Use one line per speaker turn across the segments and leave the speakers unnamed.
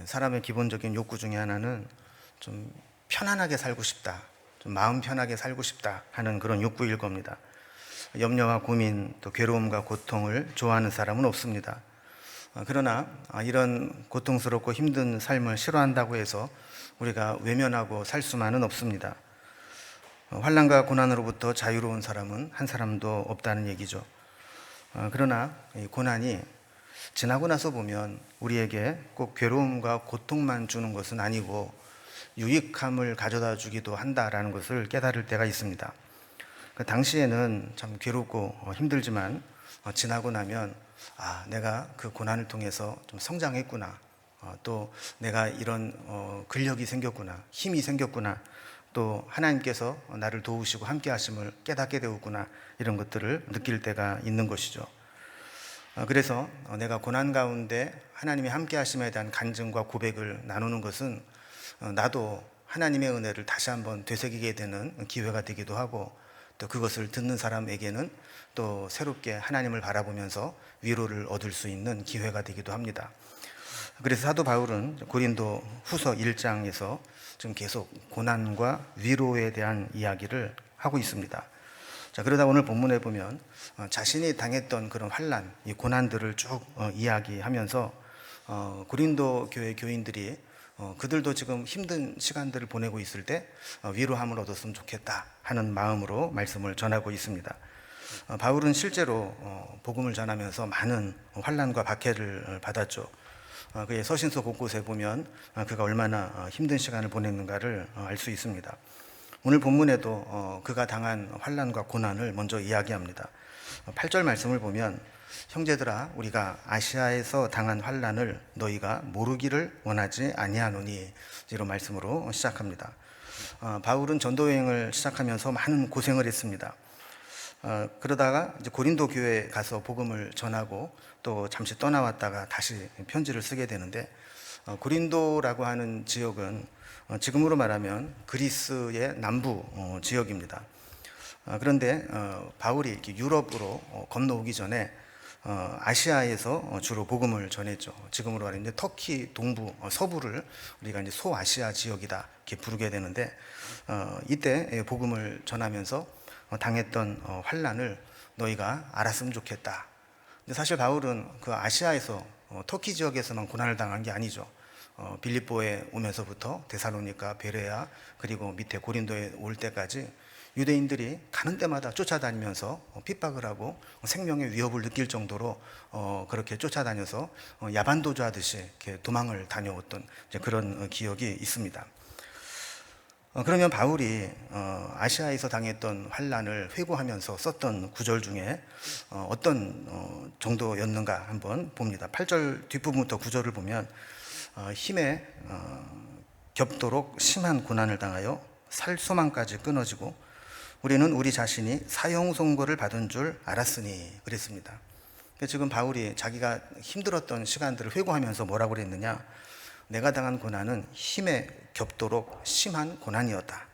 사람의 기본적인 욕구 중에 하나는 좀 편안하게 살고 싶다, 좀 마음 편하게 살고 싶다 하는 그런 욕구일 겁니다. 염려와 고민, 또 괴로움과 고통을 좋아하는 사람은 없습니다. 그러나 이런 고통스럽고 힘든 삶을 싫어한다고 해서 우리가 외면하고 살 수만은 없습니다. 환난과 고난으로부터 자유로운 사람은 한 사람도 없다는 얘기죠. 그러나 이 고난이 지나고 나서 보면 우리에게 꼭 괴로움과 고통만 주는 것은 아니고 유익함을 가져다 주기도 한다라는 것을 깨달을 때가 있습니다. 그 당시에는 참 괴롭고 힘들지만 지나고 나면 내가 그 고난을 통해서 좀 성장했구나. 또 내가 이런 근력이 생겼구나. 힘이 생겼구나. 또 하나님께서 나를 도우시고 함께 하심을 깨닫게 되었구나. 이런 것들을 느낄 때가 있는 것이죠. 그래서 내가 고난 가운데 하나님의 함께 하심에 대한 간증과 고백을 나누는 것은 나도 하나님의 은혜를 다시 한번 되새기게 되는 기회가 되기도 하고, 또 그것을 듣는 사람에게는 또 새롭게 하나님을 바라보면서 위로를 얻을 수 있는 기회가 되기도 합니다. 그래서 사도 바울은 고린도 후서 1장에서 지금 계속 고난과 위로에 대한 이야기를 하고 있습니다. 자, 그러다 오늘 본문에 보면 자신이 당했던 그런 환난, 이 고난들을 쭉 이야기하면서 고린도 교회 교인들이 그들도 지금 힘든 시간들을 보내고 있을 때 위로함을 얻었으면 좋겠다 하는 마음으로 말씀을 전하고 있습니다. 바울은 실제로 복음을 전하면서 많은 환난과 박해를 받았죠. 그의 서신서 곳곳에 보면 그가 얼마나 힘든 시간을 보냈는가를 알 수 있습니다. 오늘 본문에도 그가 당한 환난과 고난을 먼저 이야기합니다. 8절 말씀을 보면 형제들아 우리가 아시아에서 당한 환난을 너희가 모르기를 원하지 아니하노니, 이런 말씀으로 시작합니다. 바울은 전도 여행을 시작하면서 많은 고생을 했습니다. 그러다가 이제 고린도 교회에 가서 복음을 전하고 또 잠시 떠나왔다가 다시 편지를 쓰게 되는데, 고린도라고 하는 지역은 지금으로 말하면 그리스의 남부 지역입니다. 그런데 바울이 이렇게 유럽으로 건너오기 전에 아시아에서 주로 복음을 전했죠. 지금으로 말하면 터키 동부 서부를 우리가 이제 소아시아 지역이다 이렇게 부르게 되는데, 이때 복음을 전하면서 당했던 환난을 너희가 알았으면 좋겠다. 근데 사실 바울은 그 아시아에서 터키 지역에서만 고난을 당한 게 아니죠. 빌립보에 오면서부터 데살로니가, 베레아, 그리고 밑에 고린도에 올 때까지 유대인들이 가는 데마다 쫓아다니면서 핍박을 하고 생명의 위협을 느낄 정도로 그렇게 쫓아다녀서 야반도주하듯이 이렇게 도망을 다녀왔던 그런 기억이 있습니다. 그러면 바울이 아시아에서 당했던 환난을 회고하면서 썼던 구절 중에 어떤 정도였는가 한번 봅니다. 8절 뒷부분부터 구절을 보면 힘에 겹도록 심한 고난을 당하여 살 소망까지 끊어지고 우리는 우리 자신이 사형 선고를 받은 줄 알았으니, 그랬습니다. 지금 바울이 자기가 힘들었던 시간들을 회고하면서 뭐라고 그랬느냐, 내가 당한 고난은 힘에 겹도록 심한 고난이었다.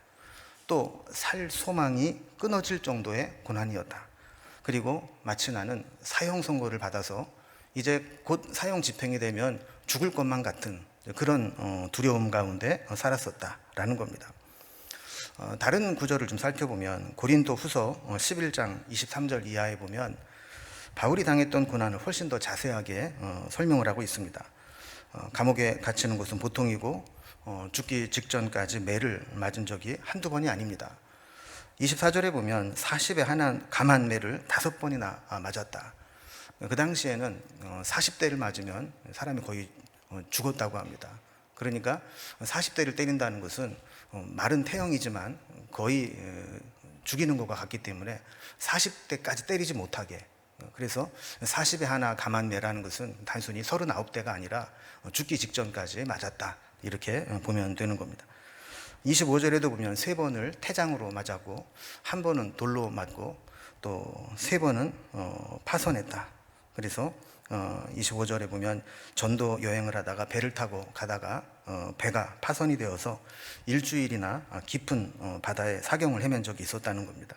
또 살 소망이 끊어질 정도의 고난이었다. 그리고 마치 나는 사형 선고를 받아서 이제 곧 사형 집행이 되면 죽을 것만 같은 그런 두려움 가운데 살았었다라는 겁니다. 다른 구절을 좀 살펴보면 고린도 후서 11장 23절 이하에 보면 바울이 당했던 고난을 훨씬 더 자세하게 설명을 하고 있습니다. 감옥에 갇히는 것은 보통이고 죽기 직전까지 매를 맞은 적이 한두 번이 아닙니다. 24절에 보면 40에 하나 감한 매를 5번이나 맞았다. 그 당시에는 40대를 맞으면 사람이 거의 죽었다고 합니다. 그러니까 40대를 때린다는 것은 마른 태형이지만 거의 죽이는 것과 같기 때문에 40대까지 때리지 못하게, 그래서 40에 하나 감한 매라는 것은 단순히 39대가 아니라 죽기 직전까지 맞았다, 이렇게 보면 되는 겁니다. 25절에도 보면 3번을 태장으로 맞았고 1번은 돌로 맞고 또 3번은 파손했다. 그래서 25절에 보면 전도 여행을 하다가 배를 타고 가다가 배가 파손이 되어서 일주일이나 깊은 바다에 사경을 헤맨 적이 있었다는 겁니다.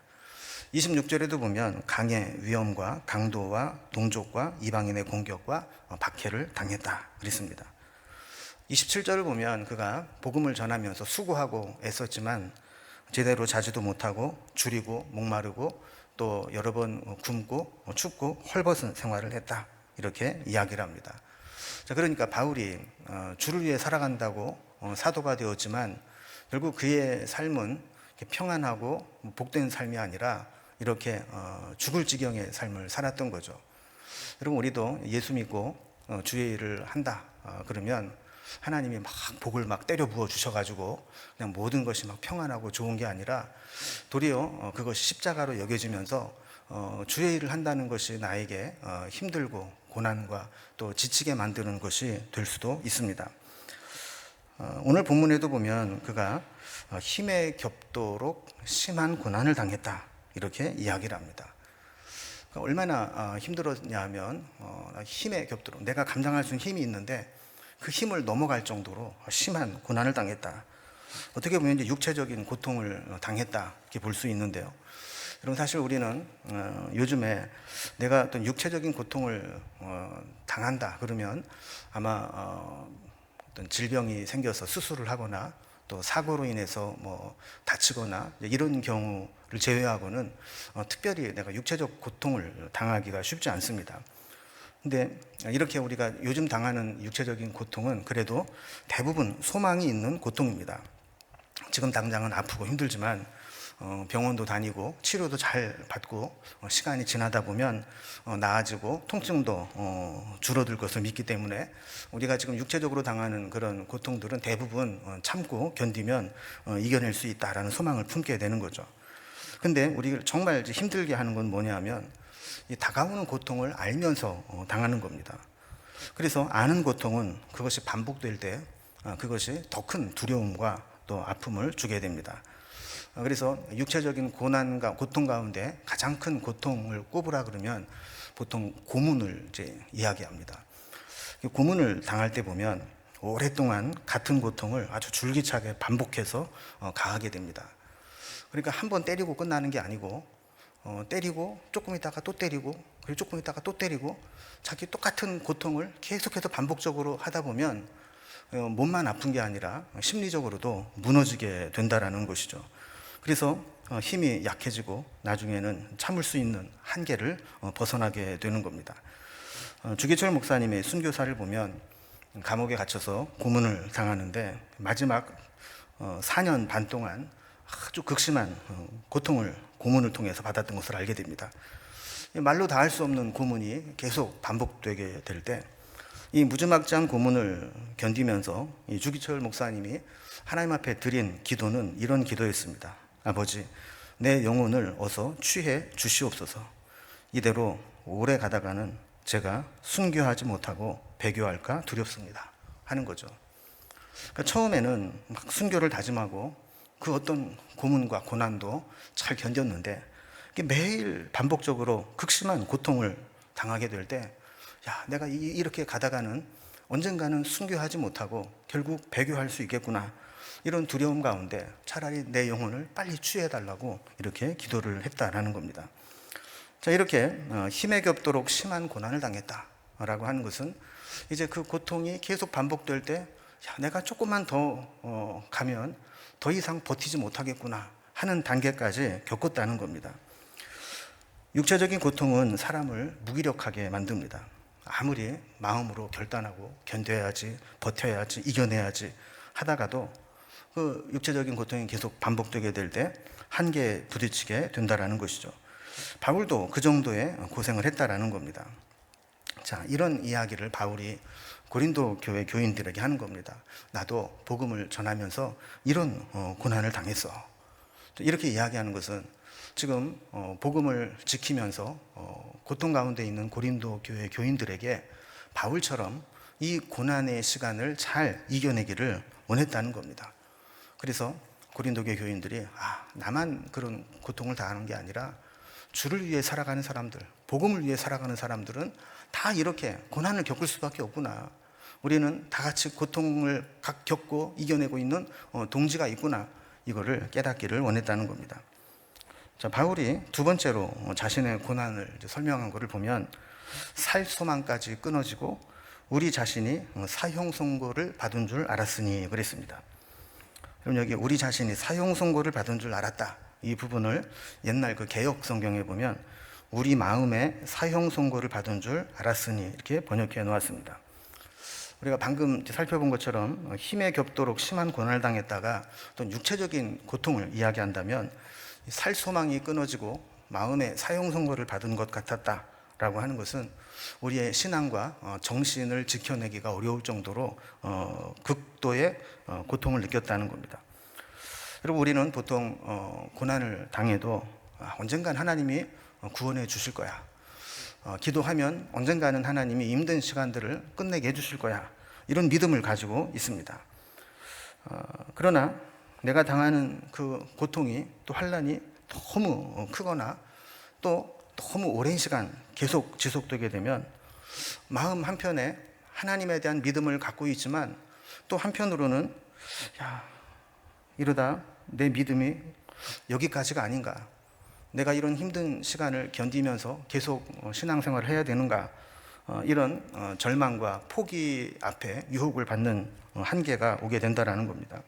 26절에도 보면 강의 위험과 강도와 동족과 이방인의 공격과 박해를 당했다 그랬습니다. 27절을 보면 그가 복음을 전하면서 수고하고 애썼지만 제대로 자지도 못하고 줄이고 목마르고 또 여러 번 굶고 춥고 헐벗은 생활을 했다, 이렇게 이야기를 합니다. 자, 그러니까 바울이 주를 위해 살아간다고 사도가 되었지만 결국 그의 삶은 평안하고 복된 삶이 아니라 이렇게 죽을 지경의 삶을 살았던 거죠. 여러분, 우리도 예수 믿고 주의 일을 한다 그러면 하나님이 막 복을 막 때려 부어 주셔가지고 그냥 모든 것이 막 평안하고 좋은 게 아니라 도리어 그것이 십자가로 여겨지면서 주의 일을 한다는 것이 나에게 힘들고 고난과 또 지치게 만드는 것이 될 수도 있습니다. 오늘 본문에도 보면 그가 힘에 겹도록 심한 고난을 당했다, 이렇게 이야기를 합니다. 얼마나 힘들었냐 하면 힘에 겹도록, 내가 감당할 수 있는 힘이 있는데 그 힘을 넘어갈 정도로 심한 고난을 당했다. 어떻게 보면 이제 육체적인 고통을 당했다, 이렇게 볼 수 있는데요. 여러분, 사실 우리는 요즘에 내가 어떤 육체적인 고통을 당한다 그러면 아마 어떤 질병이 생겨서 수술을 하거나 또 사고로 인해서 뭐 다치거나 이런 경우를 제외하고는 특별히 내가 육체적 고통을 당하기가 쉽지 않습니다. 근데 이렇게 우리가 요즘 당하는 육체적인 고통은 그래도 대부분 소망이 있는 고통입니다. 지금 당장은 아프고 힘들지만 병원도 다니고 치료도 잘 받고 시간이 지나다 보면 나아지고 통증도 줄어들 것을 믿기 때문에 우리가 지금 육체적으로 당하는 그런 고통들은 대부분 참고 견디면 이겨낼 수 있다라는 소망을 품게 되는 거죠. 근데 우리를 정말 힘들게 하는 건 뭐냐면 이 다가오는 고통을 알면서 당하는 겁니다. 그래서 아는 고통은 그것이 반복될 때 그것이 더 큰 두려움과 또 아픔을 주게 됩니다. 그래서 육체적인 고난과 고통 가운데 가장 큰 고통을 꼽으라 그러면 보통 고문을 이제 이야기합니다. 고문을 당할 때 보면 오랫동안 같은 고통을 아주 줄기차게 반복해서 가하게 됩니다. 그러니까 한 번 때리고 끝나는 게 아니고 때리고 조금 있다가 또 때리고 그리고 조금 있다가 또 때리고 자기 똑같은 고통을 계속해서 반복적으로 하다 보면 몸만 아픈 게 아니라 심리적으로도 무너지게 된다라는 것이죠. 그래서 힘이 약해지고 나중에는 참을 수 있는 한계를 벗어나게 되는 겁니다. 주기철 목사님의 순교사를 보면 감옥에 갇혀서 고문을 당하는데 마지막 4년 반 동안 아주 극심한 고통을 고문을 통해서 받았던 것을 알게 됩니다. 말로 다 할 수 없는 고문이 계속 반복되게 될 때 이 무지막지한 고문을 견디면서 이 주기철 목사님이 하나님 앞에 드린 기도는 이런 기도였습니다. 아버지, 내 영혼을 어서 취해 주시옵소서. 이대로 오래 가다가는 제가 순교하지 못하고 배교할까 두렵습니다, 하는 거죠. 그러니까 처음에는 막 순교를 다짐하고 그 어떤 고문과 고난도 잘 견뎠는데 매일 반복적으로 극심한 고통을 당하게 될 때, 야, 내가 이렇게 가다가는 언젠가는 순교하지 못하고 결국 배교할 수 있겠구나, 이런 두려움 가운데 차라리 내 영혼을 빨리 취해달라고 이렇게 기도를 했다라는 겁니다. 자, 이렇게 힘에 겹도록 심한 고난을 당했다라고 하는 것은 이제 그 고통이 계속 반복될 때, 야, 내가 조금만 더 가면 더 이상 버티지 못하겠구나 하는 단계까지 겪었다는 겁니다. 육체적인 고통은 사람을 무기력하게 만듭니다. 아무리 마음으로 결단하고 견뎌야지, 버텨야지, 이겨내야지 하다가도 그 육체적인 고통이 계속 반복되게 될 때 한계에 부딪히게 된다라는 것이죠. 바울도 그 정도의 고생을 했다라는 겁니다. 자, 이런 이야기를 바울이 고린도 교회 교인들에게 하는 겁니다. 나도 복음을 전하면서 이런 고난을 당했어. 이렇게 이야기하는 것은 지금 복음을 지키면서 고통 가운데 있는 고린도 교회 교인들에게 바울처럼 이 고난의 시간을 잘 이겨내기를 원했다는 겁니다. 그래서 고린도 교회 교인들이 나만 그런 고통을 당하는 게 아니라 주를 위해 살아가는 사람들, 복음을 위해 살아가는 사람들은 다 이렇게 고난을 겪을 수밖에 없구나. 우리는 다 같이 고통을 겪고 이겨내고 있는 동지가 있구나. 이거를 깨닫기를 원했다는 겁니다. 자, 바울이 두 번째로 자신의 고난을 설명한 것을 보면 살 소망까지 끊어지고 우리 자신이 사형 선고를 받은 줄 알았으니 그랬습니다. 그럼 여기 우리 자신이 사형 선고를 받은 줄 알았다, 이 부분을 옛날 그 개역 성경에 보면 우리 마음에 사형 선고를 받은 줄 알았으니 이렇게 번역해 놓았습니다. 우리가 방금 살펴본 것처럼 힘에 겹도록 심한 고난을 당했다가 또 육체적인 고통을 이야기한다면 살 소망이 끊어지고 마음에 사형 선고를 받은 것 같았다라고 하는 것은 우리의 신앙과 정신을 지켜내기가 어려울 정도로 극도의 고통을 느꼈다는 겁니다. 여러분, 우리는 보통 고난을 당해도 언젠간 하나님이 구원해 주실 거야, 기도하면 언젠가는 하나님이 힘든 시간들을 끝내게 해주실 거야, 이런 믿음을 가지고 있습니다. 그러나 내가 당하는 그 고통이 또 환난이 너무 크거나 또 너무 오랜 시간 계속 지속되게 되면 마음 한편에 하나님에 대한 믿음을 갖고 있지만 또 한편으로는 이러다 내 믿음이 여기까지가 아닌가, 내가 이런 힘든 시간을 견디면서 계속 신앙생활을 해야 되는가, 이런 절망과 포기 앞에 유혹을 받는 한계가 오게 된다는 겁니다.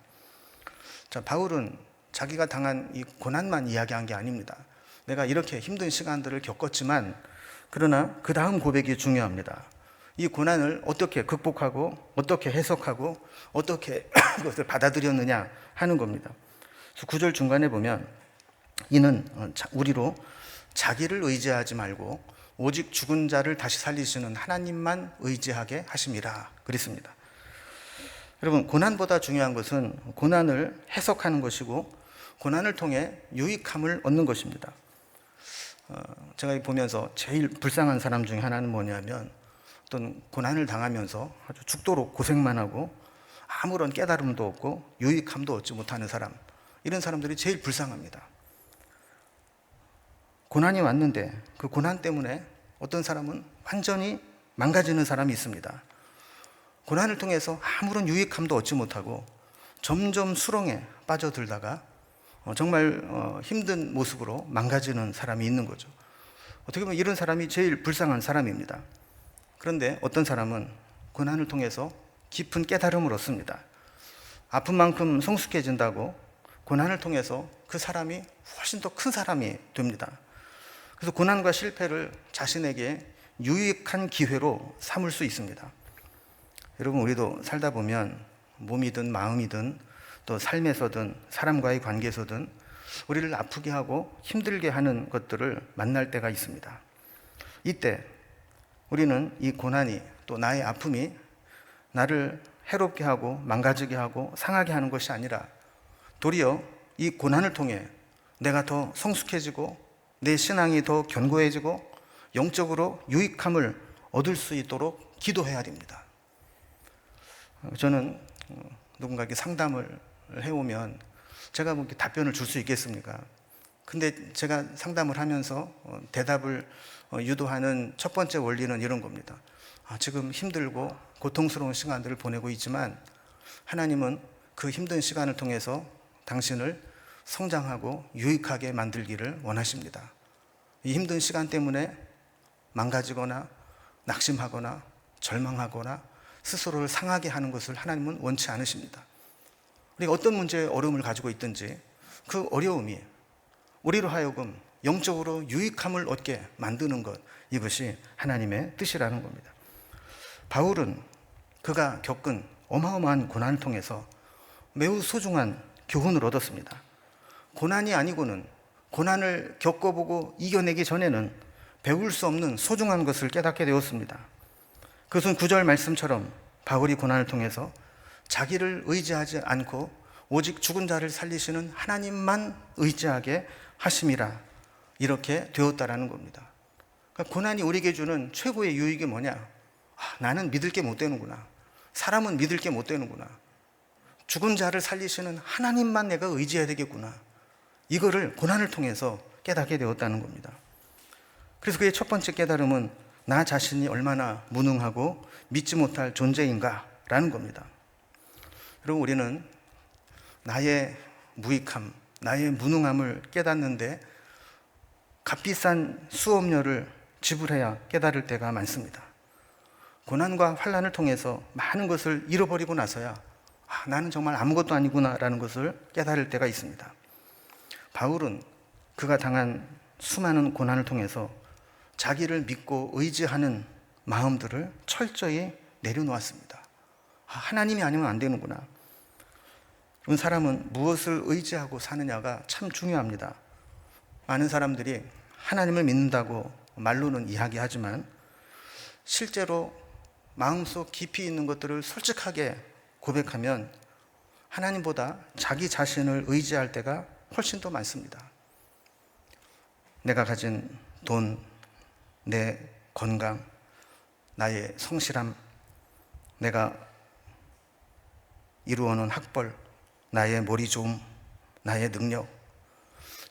자, 바울은 자기가 당한 이 고난만 이야기한 게 아닙니다. 내가 이렇게 힘든 시간들을 겪었지만, 그러나 그 다음 고백이 중요합니다. 이 고난을 어떻게 극복하고 어떻게 해석하고 어떻게 그것을 받아들였느냐 하는 겁니다. 그래서 9절 중간에 보면 이는 우리로 자기를 의지하지 말고 오직 죽은 자를 다시 살리시는 하나님만 의지하게 하심이라 그랬습니다. 여러분, 고난보다 중요한 것은 고난을 해석하는 것이고 고난을 통해 유익함을 얻는 것입니다. 제가 보면서 제일 불쌍한 사람 중에 하나는 뭐냐면, 어떤 고난을 당하면서 아주 죽도록 고생만 하고 아무런 깨달음도 없고 유익함도 얻지 못하는 사람, 이런 사람들이 제일 불쌍합니다. 고난이 왔는데 그 고난 때문에 어떤 사람은 완전히 망가지는 사람이 있습니다. 고난을 통해서 아무런 유익함도 얻지 못하고 점점 수렁에 빠져들다가 정말 힘든 모습으로 망가지는 사람이 있는 거죠. 어떻게 보면 이런 사람이 제일 불쌍한 사람입니다. 그런데 어떤 사람은 고난을 통해서 깊은 깨달음을 얻습니다. 아픈 만큼 성숙해진다고 고난을 통해서 그 사람이 훨씬 더 큰 사람이 됩니다. 그래서 고난과 실패를 자신에게 유익한 기회로 삼을 수 있습니다. 여러분, 우리도 살다 보면 몸이든 마음이든 또 삶에서든 사람과의 관계에서든 우리를 아프게 하고 힘들게 하는 것들을 만날 때가 있습니다. 이때 우리는 이 고난이 또 나의 아픔이 나를 해롭게 하고 망가지게 하고 상하게 하는 것이 아니라 도리어 이 고난을 통해 내가 더 성숙해지고 내 신앙이 더 견고해지고 영적으로 유익함을 얻을 수 있도록 기도해야 됩니다. 저는 누군가에게 상담을 해오면 제가 뭐 답변을 줄 수 있겠습니까? 근데 제가 상담을 하면서 대답을 유도하는 첫 번째 원리는 이런 겁니다. 지금 힘들고 고통스러운 시간들을 보내고 있지만 하나님은 그 힘든 시간을 통해서 당신을 성장하고 유익하게 만들기를 원하십니다. 이 힘든 시간 때문에 망가지거나 낙심하거나 절망하거나 스스로를 상하게 하는 것을 하나님은 원치 않으십니다. 우리가 어떤 문제에 어려움을 가지고 있든지 그 어려움이 우리로 하여금 영적으로 유익함을 얻게 만드는 것, 이것이 하나님의 뜻이라는 겁니다. 바울은 그가 겪은 어마어마한 고난을 통해서 매우 소중한 교훈을 얻었습니다. 고난이 아니고는, 고난을 겪어보고 이겨내기 전에는 배울 수 없는 소중한 것을 깨닫게 되었습니다. 그것은 9절 말씀처럼 바울이 고난을 통해서 자기를 의지하지 않고 오직 죽은 자를 살리시는 하나님만 의지하게 하심이라, 이렇게 되었다라는 겁니다. 그러니까 고난이 우리에게 주는 최고의 유익이 뭐냐? 나는 믿을 게 못 되는구나. 사람은 믿을 게 못 되는구나. 죽은 자를 살리시는 하나님만 내가 의지해야 되겠구나. 이거를 고난을 통해서 깨닫게 되었다는 겁니다. 그래서 그의 첫 번째 깨달음은 나 자신이 얼마나 무능하고 믿지 못할 존재인가 라는 겁니다. 여러분, 우리는 나의 무익함, 나의 무능함을 깨닫는데 값비싼 수업료를 지불해야 깨달을 때가 많습니다. 고난과 환난을 통해서 많은 것을 잃어버리고 나서야 나는 정말 아무것도 아니구나라는 것을 깨달을 때가 있습니다. 바울은 그가 당한 수많은 고난을 통해서 자기를 믿고 의지하는 마음들을 철저히 내려놓았습니다. 하나님이 아니면 안 되는구나. 사람은 무엇을 의지하고 사느냐가 참 중요합니다. 많은 사람들이 하나님을 믿는다고 말로는 이야기하지만 실제로 마음속 깊이 있는 것들을 솔직하게 고백하면 하나님보다 자기 자신을 의지할 때가 훨씬 더 많습니다. 내가 가진 돈, 내 건강, 나의 성실함, 내가 이루어놓은 학벌, 나의 머리 좋음, 나의 능력,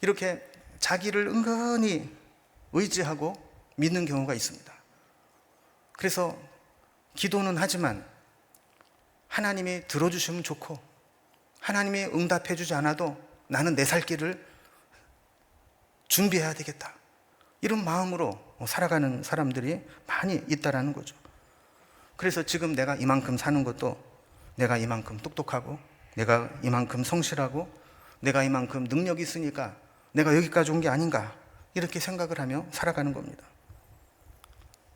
이렇게 자기를 은근히 의지하고 믿는 경우가 있습니다. 그래서 기도는 하지만 하나님이 들어주시면 좋고 하나님이 응답해 주지 않아도 나는 내 살 길을 준비해야 되겠다, 이런 마음으로 살아가는 사람들이 많이 있다라는 거죠. 그래서 지금 내가 이만큼 사는 것도 내가 이만큼 똑똑하고 내가 이만큼 성실하고 내가 이만큼 능력이 있으니까 내가 여기까지 온 게 아닌가, 이렇게 생각을 하며 살아가는 겁니다.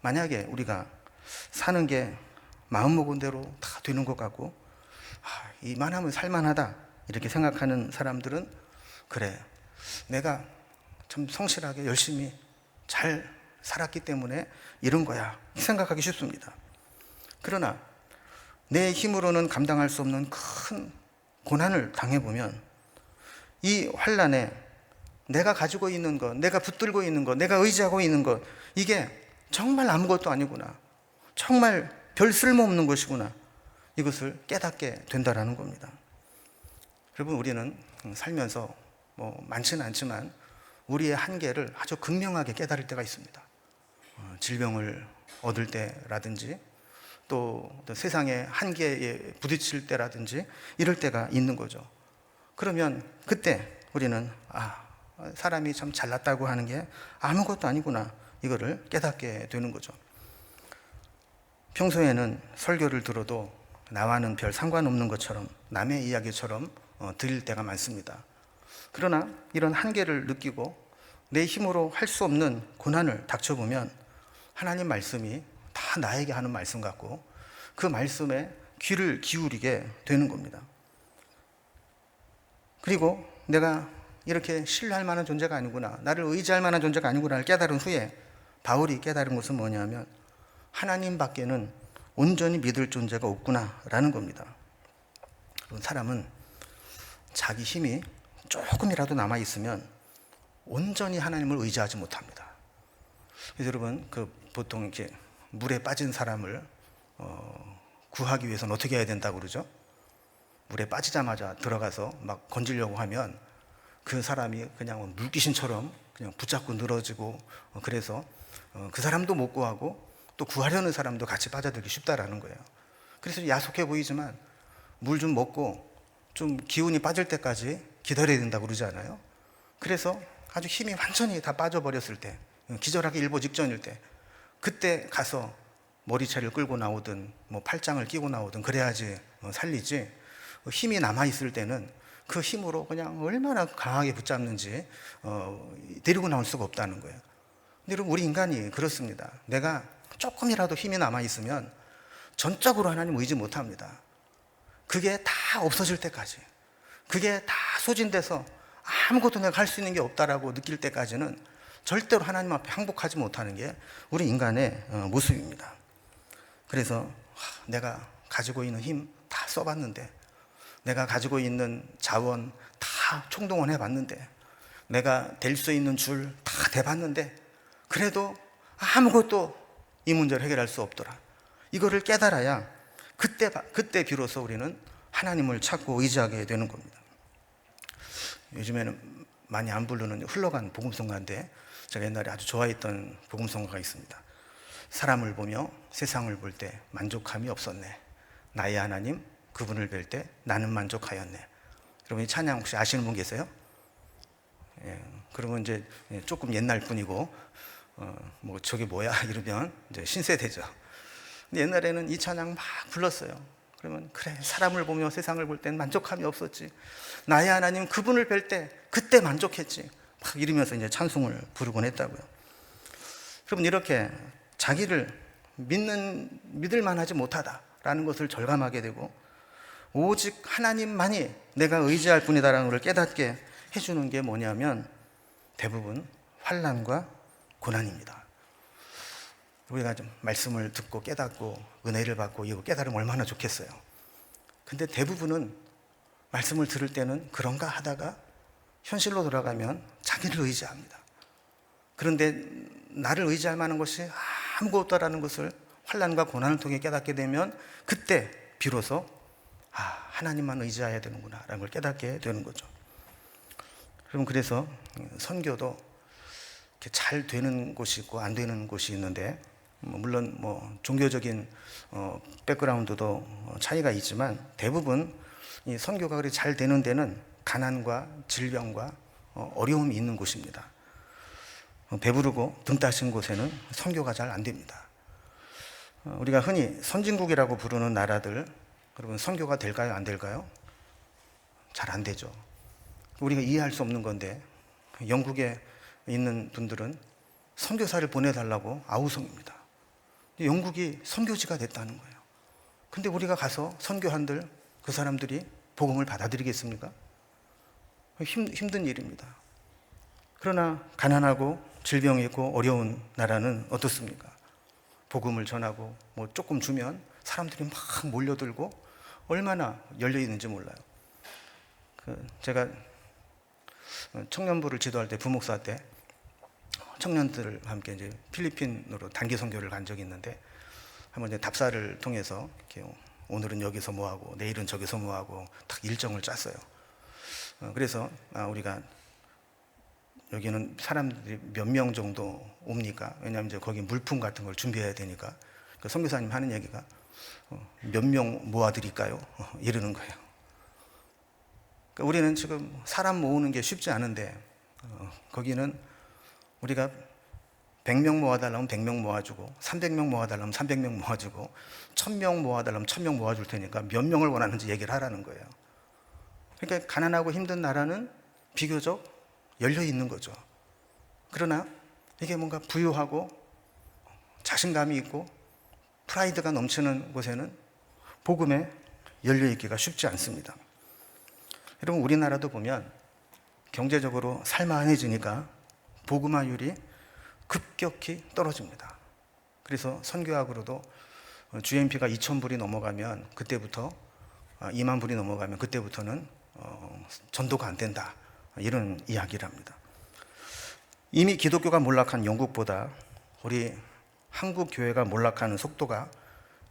만약에 우리가 사는 게 마음먹은 대로 다 되는 것 같고 이만하면 살만하다 이렇게 생각하는 사람들은 그래, 내가 참 성실하게 열심히 잘 살았기 때문에 이런 거야 생각하기 쉽습니다. 그러나 내 힘으로는 감당할 수 없는 큰 고난을 당해보면 이 환난에 내가 가지고 있는 것, 내가 붙들고 있는 것, 내가 의지하고 있는 것, 이게 정말 아무것도 아니구나, 정말 별 쓸모없는 것이구나, 이것을 깨닫게 된다라는 겁니다. 여러분, 우리는 살면서 많지는 않지만 우리의 한계를 아주 극명하게 깨달을 때가 있습니다. 질병을 얻을 때라든지 또 세상의 한계에 부딪힐 때라든지 이럴 때가 있는 거죠. 그러면 그때 우리는 사람이 참 잘났다고 하는 게 아무것도 아니구나, 이거를 깨닫게 되는 거죠. 평소에는 설교를 들어도 나와는 별 상관없는 것처럼 남의 이야기처럼 들릴 때가 많습니다. 그러나 이런 한계를 느끼고 내 힘으로 할 수 없는 고난을 닥쳐보면 하나님 말씀이 다 나에게 하는 말씀 같고 그 말씀에 귀를 기울이게 되는 겁니다. 그리고 내가 이렇게 신뢰할 만한 존재가 아니구나, 나를 의지할 만한 존재가 아니구나를 깨달은 후에 바울이 깨달은 것은 뭐냐면 하나님 밖에는 온전히 믿을 존재가 없구나라는 겁니다. 사람은 자기 힘이 조금이라도 남아있으면 온전히 하나님을 의지하지 못합니다. 그래서 여러분, 보통 이렇게 물에 빠진 사람을 구하기 위해서는 어떻게 해야 된다고 그러죠? 물에 빠지자마자 들어가서 막 건지려고 하면 그 사람이 그냥 물귀신처럼 그냥 붙잡고 늘어지고, 그래서 그 사람도 못 구하고 또 구하려는 사람도 같이 빠져들기 쉽다라는 거예요. 그래서 야속해 보이지만 물 좀 먹고 좀 기운이 빠질 때까지 기다려야 된다고 그러지 않아요? 그래서 아주 힘이 완전히 다 빠져버렸을 때, 기절하기 일보 직전일 때, 그때 가서 머리채를 끌고 나오든 팔짱을 끼고 나오든 그래야지 살리지, 힘이 남아있을 때는 그 힘으로 그냥 얼마나 강하게 붙잡는지 데리고 나올 수가 없다는 거예요. 근데 여러분, 우리 인간이 그렇습니다. 내가 조금이라도 힘이 남아있으면 전적으로 하나님 의지 못합니다. 그게 다 없어질 때까지, 그게 다 소진돼서 아무것도 내가 할 수 있는 게 없다라고 느낄 때까지는 절대로 하나님 앞에 항복하지 못하는 게 우리 인간의 모습입니다. 그래서 내가 가지고 있는 힘 다 써봤는데, 내가 가지고 있는 자원 다 총동원 해봤는데, 내가 될 수 있는 줄 다 대봤는데 그래도 아무것도 이 문제를 해결할 수 없더라, 이거를 깨달아야 그때 비로소 우리는 하나님을 찾고 의지하게 되는 겁니다. 요즘에는 많이 안 부르는 흘러간 복음성가인데 제가 옛날에 아주 좋아했던 복음성가가 있습니다. 사람을 보며 세상을 볼 때 만족함이 없었네, 나의 하나님 그분을 뵐 때 나는 만족하였네. 여러분, 이 찬양 혹시 아시는 분 계세요? 그러면 이제 조금 옛날 분이고 저게 뭐야 이러면 이제 신세대죠. 근데 옛날에는 이 찬양 막 불렀어요. 그러면 그래, 사람을 보며 세상을 볼 땐 만족함이 없었지. 나의 하나님 그분을 뵐 때 그때 만족했지. 막 이러면서 이제 찬송을 부르곤 했다고요. 그러면 이렇게 자기를 믿을 만하지 못하다라는 것을 절감하게 되고 오직 하나님만이 내가 의지할 분이다라는 것을 깨닫게 해주는 게 뭐냐면 대부분 환난과 고난입니다. 우리가 좀 말씀을 듣고 깨닫고 은혜를 받고 이거 깨달으면 얼마나 좋겠어요. 근데 대부분은 말씀을 들을 때는 그런가 하다가 현실로 돌아가면 자기를 의지합니다. 그런데 나를 의지할 만한 것이 아무것도 없다라는 것을 환난과 고난을 통해 깨닫게 되면 그때 비로소 하나님만 의지해야 되는구나 라는 걸 깨닫게 되는 거죠. 그럼 그래서 선교도 이렇게 잘 되는 곳이 있고 안 되는 곳이 있는데 물론 종교적인 백그라운드도 차이가 있지만 대부분 이 선교가 그렇게 잘 되는 데는 가난과 질병과 어려움이 있는 곳입니다. 배부르고 등 따신 곳에는 선교가 잘 안 됩니다. 우리가 흔히 선진국이라고 부르는 나라들, 여러분 선교가 될까요? 안 될까요? 잘 안 되죠. 우리가 이해할 수 없는 건데 영국에 있는 분들은 선교사를 보내달라고 아우성입니다. 영국이 선교지가 됐다는 거예요. 근데 우리가 가서 선교한들 그 사람들이 복음을 받아들이겠습니까? 힘든 일입니다. 그러나 가난하고 질병이 있고 어려운 나라는 어떻습니까? 복음을 전하고 조금 주면 사람들이 막 몰려들고 얼마나 열려 있는지 몰라요. 제가 청년부를 지도할 때 부목사 때 청년들과 함께 이제 필리핀으로 단기 선교를 간 적이 있는데 한번 이제 답사를 통해서 이렇게 오늘은 여기서 뭐 하고 내일은 저기서 뭐 하고 딱 일정을 짰어요. 그래서 우리가 여기는 사람들이 몇 명 정도 옵니까? 왜냐하면 이제 거기 물품 같은 걸 준비해야 되니까. 그 선교사님 하는 얘기가 몇 명 모아드릴까요? 이러는 거예요. 그러니까 우리는 지금 사람 모으는 게 쉽지 않은데 거기는 우리가 100명 모아달라면 100명 모아주고 300명 모아달라면 300명 모아주고 1000명 모아달라면 1000명 모아줄 테니까 몇 명을 원하는지 얘기를 하라는 거예요. 그러니까 가난하고 힘든 나라는 비교적 열려 있는 거죠. 그러나 이게 뭔가 부유하고 자신감이 있고 프라이드가 넘치는 곳에는 복음에 열려 있기가 쉽지 않습니다. 여러분 우리나라도 보면 경제적으로 살만해지니까 복음화율이 급격히 떨어집니다. 그래서 선교학으로도 GNP가 2,000불이 넘어가면 그때부터 2만 불이 넘어가면 그때부터는 전도가 안 된다. 이런 이야기를 합니다. 이미 기독교가 몰락한 영국보다 우리 한국 교회가 몰락하는 속도가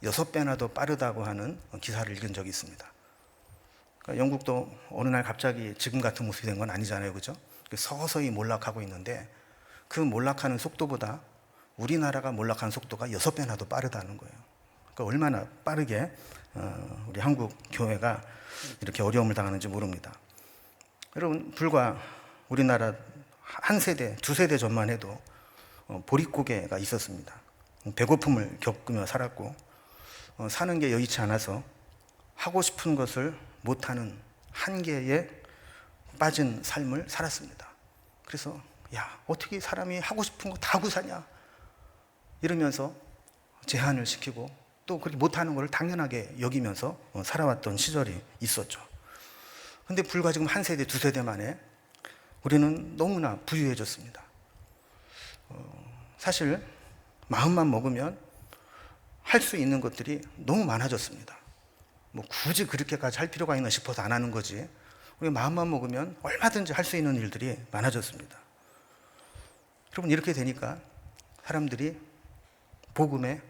6배나 더 빠르다고 하는 기사를 읽은 적이 있습니다. 그러니까 영국도 어느 날 갑자기 지금 같은 모습이 된 건 아니잖아요. 그죠? 서서히 몰락하고 있는데 그 몰락하는 속도보다 우리나라가 몰락하는 속도가 6배나 더 빠르다는 거예요. 그러니까 얼마나 빠르게 우리 한국 교회가 이렇게 어려움을 당하는지 모릅니다. 여러분 불과 우리나라 한 세대, 두 세대 전만 해도 보릿고개가 있었습니다. 배고픔을 겪으며 살았고 사는 게 여의치 않아서 하고 싶은 것을 못하는 한계에 빠진 삶을 살았습니다. 그래서 어떻게 사람이 하고 싶은 거 다 하고 사냐 이러면서 제한을 시키고 또 그렇게 못하는 걸 당연하게 여기면서 살아왔던 시절이 있었죠. 근데 불과 지금 한 세대, 두 세대 만에 우리는 너무나 부유해졌습니다. 사실 마음만 먹으면 할 수 있는 것들이 너무 많아졌습니다. 굳이 그렇게까지 할 필요가 있나 싶어서 안 하는 거지. 우리 마음만 먹으면 얼마든지 할 수 있는 일들이 많아졌습니다. 여러분 이렇게 되니까 사람들이 복음에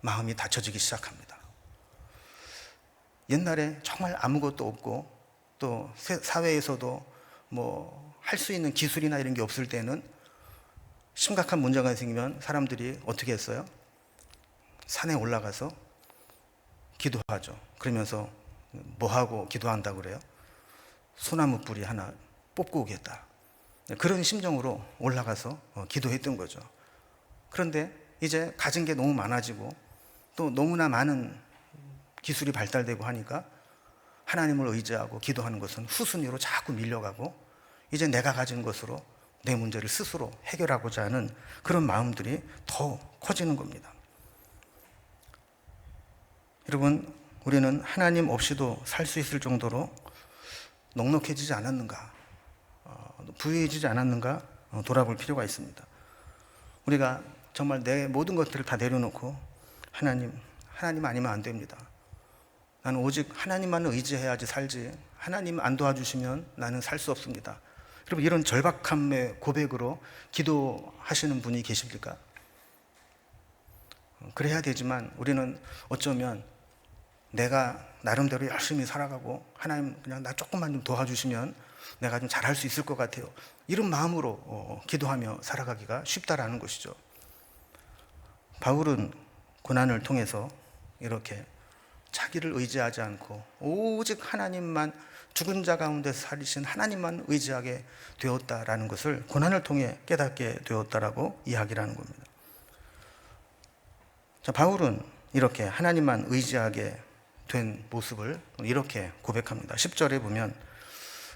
마음이 닫혀지기 시작합니다. 옛날에 정말 아무것도 없고 또 사회에서도 할 수 있는 기술이나 이런 게 없을 때는 심각한 문제가 생기면 사람들이 어떻게 했어요? 산에 올라가서 기도하죠. 그러면서 뭐하고 기도한다고 그래요? 소나무 뿌리 하나 뽑고 오겠다. 그런 심정으로 올라가서 기도했던 거죠. 그런데 이제 가진 게 너무 많아지고 또 너무나 많은 기술이 발달되고 하니까 하나님을 의지하고 기도하는 것은 후순위로 자꾸 밀려가고 이제 내가 가진 것으로 내 문제를 스스로 해결하고자 하는 그런 마음들이 더 커지는 겁니다. 여러분, 우리는 하나님 없이도 살 수 있을 정도로 넉넉해지지 않았는가, 부유해지지 않았는가 돌아볼 필요가 있습니다. 우리가 정말 내 모든 것들을 다 내려놓고 하나님 아니면 안 됩니다. 나는 오직 하나님만 의지해야지 살지, 하나님 안 도와주시면 나는 살 수 없습니다. 여러분, 이런 절박함의 고백으로 기도하시는 분이 계십니까? 그래야 되지만 우리는 어쩌면 내가 나름대로 열심히 살아가고 하나님 그냥 나 조금만 좀 도와주시면 내가 좀 잘할 수 있을 것 같아요, 이런 마음으로 기도하며 살아가기가 쉽다라는 것이죠. 바울은 고난을 통해서 이렇게 자기를 의지하지 않고 오직 하나님만, 죽은 자 가운데 살리신 하나님만 의지하게 되었다라는 것을 고난을 통해 깨닫게 되었다라고 이야기를 하는 겁니다. 자, 바울은 이렇게 하나님만 의지하게 된 모습을 이렇게 고백합니다. 10절에 보면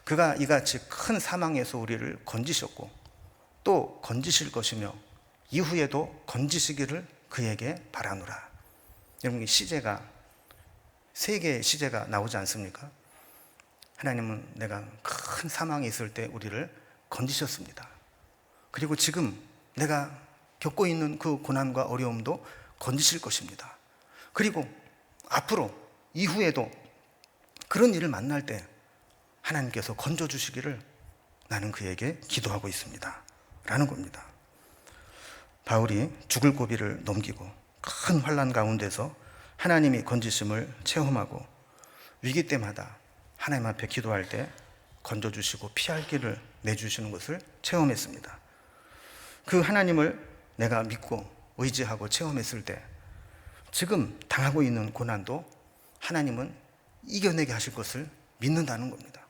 그가 이같이 큰 사망에서 우리를 건지셨고 또 건지실 것이며 이후에도 건지시기를 그에게 바라노라. 여러분, 이 시제가 세 개의 시제가 나오지 않습니까? 하나님은 내가 큰 사망에 있을 때 우리를 건지셨습니다. 그리고 지금 내가 겪고 있는 그 고난과 어려움도 건지실 것입니다. 그리고 앞으로 이후에도 그런 일을 만날 때 하나님께서 건져주시기를 나는 그에게 기도하고 있습니다 라는 겁니다. 바울이 죽을 고비를 넘기고 큰 환난 가운데서 하나님이 건지심을 체험하고 위기 때마다 하나님 앞에 기도할 때 건져주시고 피할 길을 내주시는 것을 체험했습니다. 그 하나님을 내가 믿고 의지하고 체험했을 때 지금 당하고 있는 고난도 하나님은 이겨내게 하실 것을 믿는다는 겁니다.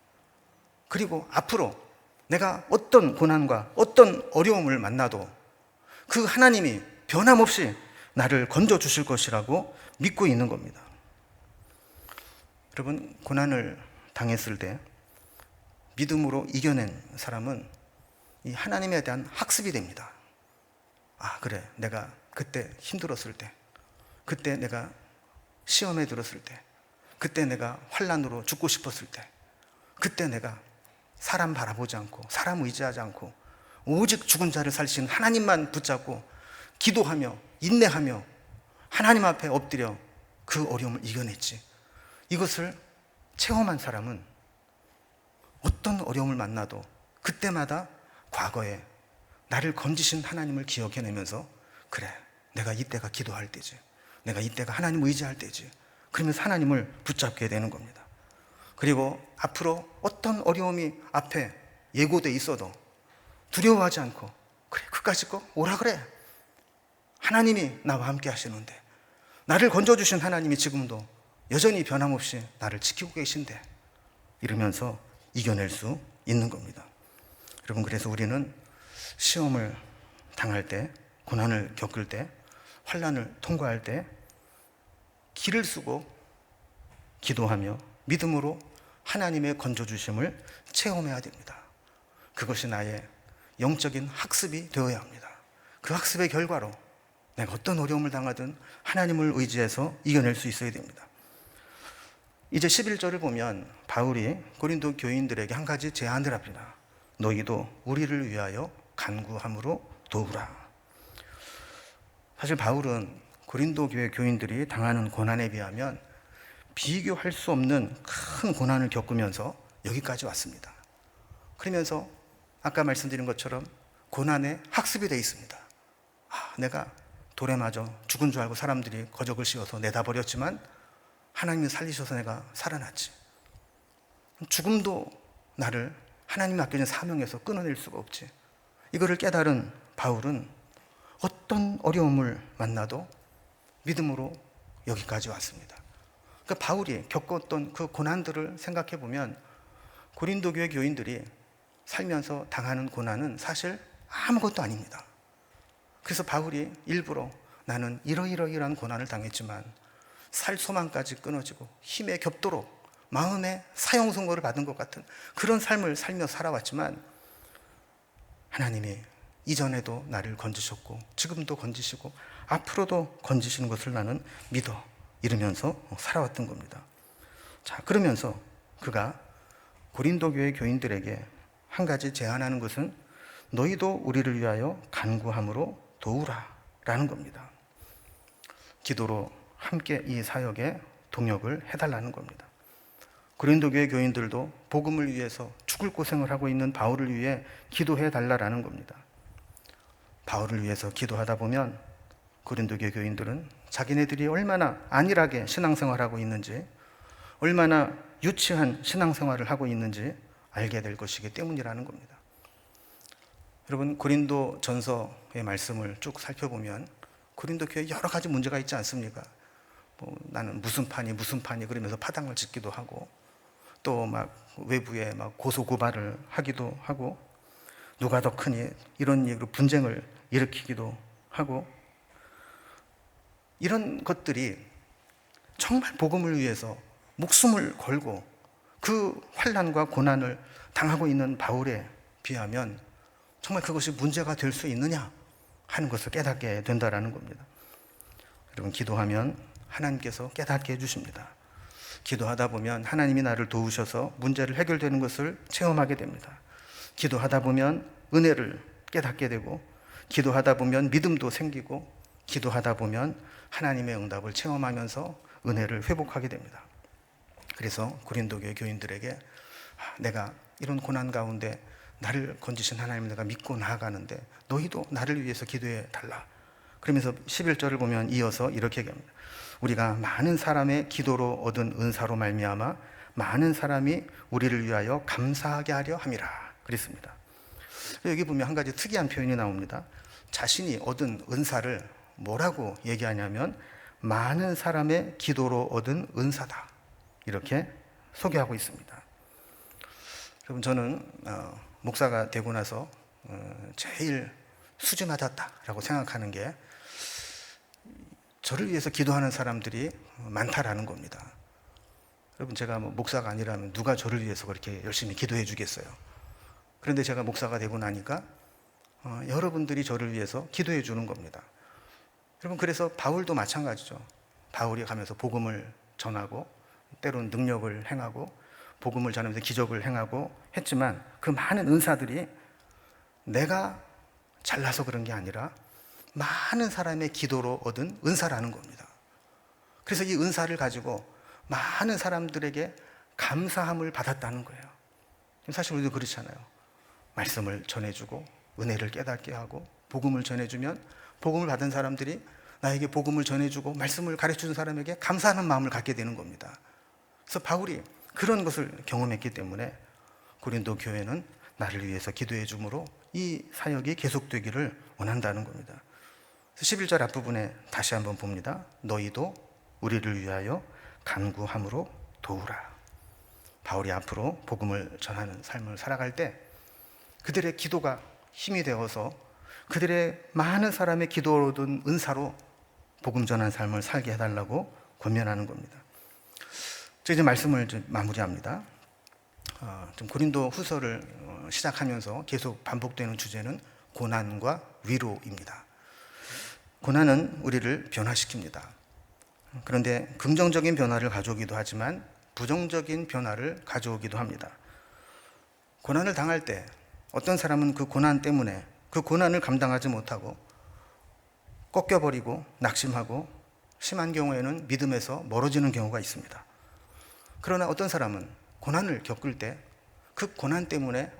그리고 앞으로 내가 어떤 고난과 어떤 어려움을 만나도 그 하나님이 변함없이 나를 건져주실 것이라고 믿고 있는 겁니다. 여러분, 고난을 당했을 때 믿음으로 이겨낸 사람은 이 하나님에 대한 학습이 됩니다. 아, 그래, 내가 그때 힘들었을 때, 그때 내가 시험에 들었을 때, 그때 내가 환난으로 죽고 싶었을 때, 그때 내가 사람 바라보지 않고 사람 의지하지 않고 오직 죽은 자를 살리신 하나님만 붙잡고 기도하며 인내하며 하나님 앞에 엎드려 그 어려움을 이겨냈지. 이것을 체험한 사람은 어떤 어려움을 만나도 그때마다 과거에 나를 건지신 하나님을 기억해내면서 그래, 내가 이때가 기도할 때지, 내가 이때가 하나님 의지할 때지, 그러면서 하나님을 붙잡게 되는 겁니다. 그리고 앞으로 어떤 어려움이 앞에 예고돼 있어도 두려워하지 않고 그래, 그까짓 거 오라 그래, 하나님이 나와 함께 하시는데, 나를 건져주신 하나님이 지금도 여전히 변함없이 나를 지키고 계신데, 이러면서 이겨낼 수 있는 겁니다. 여러분, 그래서 우리는 시험을 당할 때, 고난을 겪을 때, 환난을 통과할 때 기를 쓰고 기도하며 믿음으로 하나님의 건져주심을 체험해야 됩니다. 그것이 나의 영적인 학습이 되어야 합니다. 그 학습의 결과로 내가 어떤 어려움을 당하든 하나님을 의지해서 이겨낼 수 있어야 됩니다. 이제 11절을 보면 바울이 고린도 교인들에게 한 가지 제안을 합니다. 너희도 우리를 위하여 간구함으로 도우라. 사실 바울은 고린도 교회 교인들이 당하는 고난에 비하면 비교할 수 없는 큰 고난을 겪으면서 여기까지 왔습니다. 그러면서 아까 말씀드린 것처럼 고난에 학습이 되어 있습니다. 아, 내가 돌에 맞아 죽은 줄 알고 사람들이 거적을 씌워서 내다 버렸지만 하나님이 살리셔서 내가 살아났지. 죽음도 나를 하나님이 맡겨진 사명에서 끊어낼 수가 없지. 이거를 깨달은 바울은 어떤 어려움을 만나도 믿음으로 여기까지 왔습니다. 그러니까 바울이 겪었던 그 고난들을 생각해 보면 고린도 교회 교인들이 살면서 당하는 고난은 사실 아무것도 아닙니다. 그래서 바울이 일부러 나는 이러이러이러한 고난을 당했지만 살 소망까지 끊어지고 힘에 겹도록 마음의 사형 선고를 받은 것 같은 그런 삶을 살며 살아왔지만 하나님이 이전에도 나를 건지셨고 지금도 건지시고 앞으로도 건지시는 것을 나는 믿어 이러면서 살아왔던 겁니다. 자, 그러면서 그가 고린도 교회 교인들에게 한 가지 제안하는 것은 너희도 우리를 위하여 간구함으로 도우라 라는 겁니다. 기도로 함께 이 사역에 동역을 해달라는 겁니다. 고린도 교회 교인들도 복음을 위해서 죽을 고생을 하고 있는 바울을 위해 기도해 달라라는 겁니다. 바울을 위해서 기도하다 보면 고린도 교회 교인들은 자기네들이 얼마나 안일하게 신앙생활하고 있는지, 얼마나 유치한 신앙생활을 하고 있는지 알게 될 것이기 때문이라는 겁니다. 여러분, 고린도 전서의 말씀을 쭉 살펴보면 고린도 교회에 여러 가지 문제가 있지 않습니까? 나는 무슨 판이 그러면서 파당을 짓기도 하고 또 막 외부에 막 고소고발을 하기도 하고 누가 더 크니 이런 얘기로 분쟁을 일으키기도 하고 이런 것들이 정말 복음을 위해서 목숨을 걸고 그 환난과 고난을 당하고 있는 바울에 비하면 정말 그것이 문제가 될 수 있느냐 하는 것을 깨닫게 된다라는 겁니다. 여러분, 기도하면 하나님께서 깨닫게 해주십니다. 기도하다 보면 하나님이 나를 도우셔서 문제를 해결되는 것을 체험하게 됩니다. 기도하다 보면 은혜를 깨닫게 되고 기도하다 보면 믿음도 생기고 기도하다 보면 하나님의 응답을 체험하면서 은혜를 회복하게 됩니다. 그래서 고린도 교회 교인들에게 내가 이런 고난 가운데 나를 건지신 하나님을 내가 믿고 나아가는데 너희도 나를 위해서 기도해 달라. 그러면서 11절을 보면 이어서 이렇게 얘기합니다. 우리가 많은 사람의 기도로 얻은 은사로 말미암아 많은 사람이 우리를 위하여 감사하게 하려 함이라 그랬습니다. 여기 보면 한 가지 특이한 표현이 나옵니다. 자신이 얻은 은사를 뭐라고 얘기하냐면 많은 사람의 기도로 얻은 은사다 이렇게 소개하고 있습니다. 여러분, 저는 목사가 되고 나서 제일 수지 맞았다라고 생각하는 게 저를 위해서 기도하는 사람들이 많다라는 겁니다. 여러분, 제가 목사가 아니라면 누가 저를 위해서 그렇게 열심히 기도해 주겠어요? 그런데 제가 목사가 되고 나니까 여러분들이 저를 위해서 기도해 주는 겁니다. 여러분, 그래서 바울도 마찬가지죠. 바울이 가면서 복음을 전하고 때로는 능력을 행하고 복음을 전하면서 기적을 행하고 했지만 그 많은 은사들이 내가 잘나서 그런 게 아니라 많은 사람의 기도로 얻은 은사라는 겁니다. 그래서 이 은사를 가지고 많은 사람들에게 감사함을 받았다는 거예요. 사실 우리도 그렇잖아요. 말씀을 전해주고 은혜를 깨닫게 하고 복음을 전해주면 복음을 받은 사람들이 나에게 복음을 전해주고 말씀을 가르쳐준 사람에게 감사하는 마음을 갖게 되는 겁니다. 그래서 바울이 그런 것을 경험했기 때문에 고린도 교회는 나를 위해서 기도해 주므로 이 사역이 계속되기를 원한다는 겁니다. 11절 앞부분에 다시 한번 봅니다. 너희도 우리를 위하여 간구함으로 도우라. 바울이 앞으로 복음을 전하는 삶을 살아갈 때 그들의 기도가 힘이 되어서 그들의 많은 사람의 기도로 얻은 은사로 복음 전하는 삶을 살게 해달라고 권면하는 겁니다. 이제 말씀을 마무리합니다. 좀 고린도 후서를 시작하면서 계속 반복되는 주제는 고난과 위로입니다. 고난은 우리를 변화시킵니다. 그런데 긍정적인 변화를 가져오기도 하지만 부정적인 변화를 가져오기도 합니다. 고난을 당할 때 어떤 사람은 그 고난 때문에 그 고난을 감당하지 못하고 꺾여버리고 낙심하고 심한 경우에는 믿음에서 멀어지는 경우가 있습니다. 그러나 어떤 사람은 고난을 겪을 때 그 고난 때문에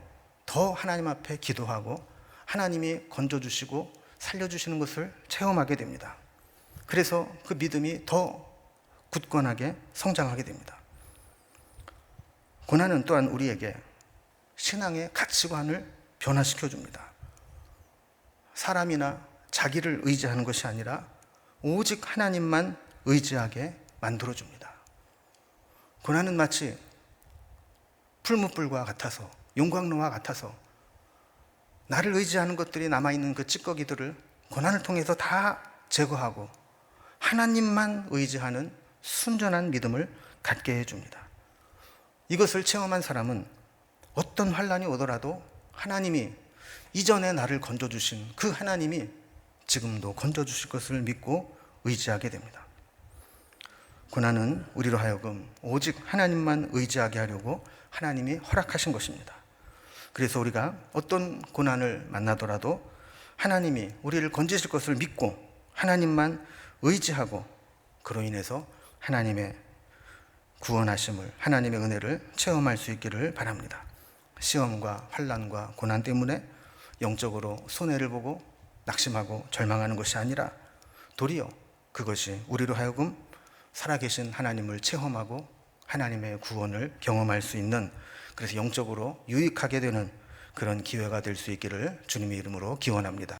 더 하나님 앞에 기도하고 하나님이 건져주시고 살려주시는 것을 체험하게 됩니다. 그래서 그 믿음이 더 굳건하게 성장하게 됩니다. 고난은 또한 우리에게 신앙의 가치관을 변화시켜 줍니다. 사람이나 자기를 의지하는 것이 아니라 오직 하나님만 의지하게 만들어 줍니다. 고난은 마치 풀무불과 같아서 용광로와 같아서 나를 의지하는 것들이 남아있는 그 찌꺼기들을 고난을 통해서 다 제거하고 하나님만 의지하는 순전한 믿음을 갖게 해줍니다. 이것을 체험한 사람은 어떤 환난이 오더라도 하나님이 이전에 나를 건져주신 그 하나님이 지금도 건져주실 것을 믿고 의지하게 됩니다. 고난은 우리로 하여금 오직 하나님만 의지하게 하려고 하나님이 허락하신 것입니다. 그래서 우리가 어떤 고난을 만나더라도 하나님이 우리를 건지실 것을 믿고 하나님만 의지하고 그로 인해서 하나님의 구원하심을, 하나님의 은혜를 체험할 수 있기를 바랍니다. 시험과 환난과 고난 때문에 영적으로 손해를 보고 낙심하고 절망하는 것이 아니라 도리어 그것이 우리로 하여금 살아계신 하나님을 체험하고 하나님의 구원을 경험할 수 있는, 그래서 영적으로 유익하게 되는 그런 기회가 될 수 있기를 주님의 이름으로 기원합니다.